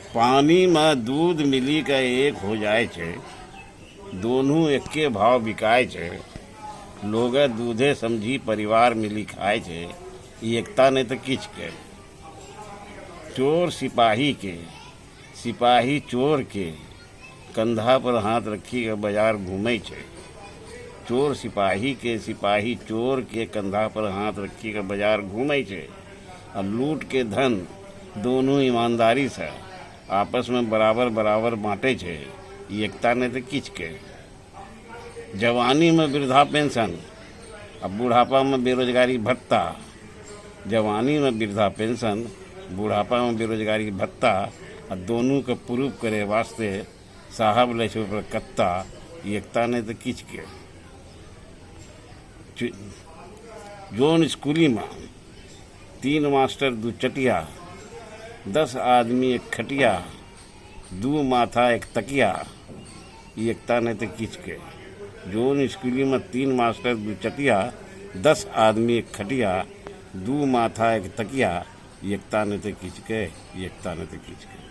पानी में दूध मिली के एक हो जाए छे, दोनों एके भाव बिकाय छे। लोगे दूधे समझी परिवार मिली खाए छे, एकता ने तो किछ के। चोर सिपाही के, सिपाही चोर के, कंधा पर हाथ रखी के बाजार घूमे छे। चोर सिपाही के, सिपाही चोर के, कंधा पर हाथ रखी के बाजार घूमे छे। और लूट के धन दोनों ईमानदारी से आपस में बराबर बराबर बांटे छे, एकता ने तो किछ के। जवानी में वृद्धा पेंशन, अब बुढ़ापा में बेरोजगारी भत्ता। जवानी में वृद्धा पेंशन, बुढ़ापा में बेरोजगारी भत्ता। और दोनों के प्रूफ करे वास्ते साहब ले छे ऊपर कत्ता, एकता ने तो किछ के। जोन स्कूली में 3 मास्टर 2 चटिया, 10 आदमी 1 खटिया, 2 माथा 1 तकिया, एकता ने तो किछ के। जोन स्कूली में 3 मास्टर 2 चटिया, 10 आदमी 1 खटिया, 2 माथा 1 तकिया, एकता ने तो किछ के, एकता ने तो किछ के।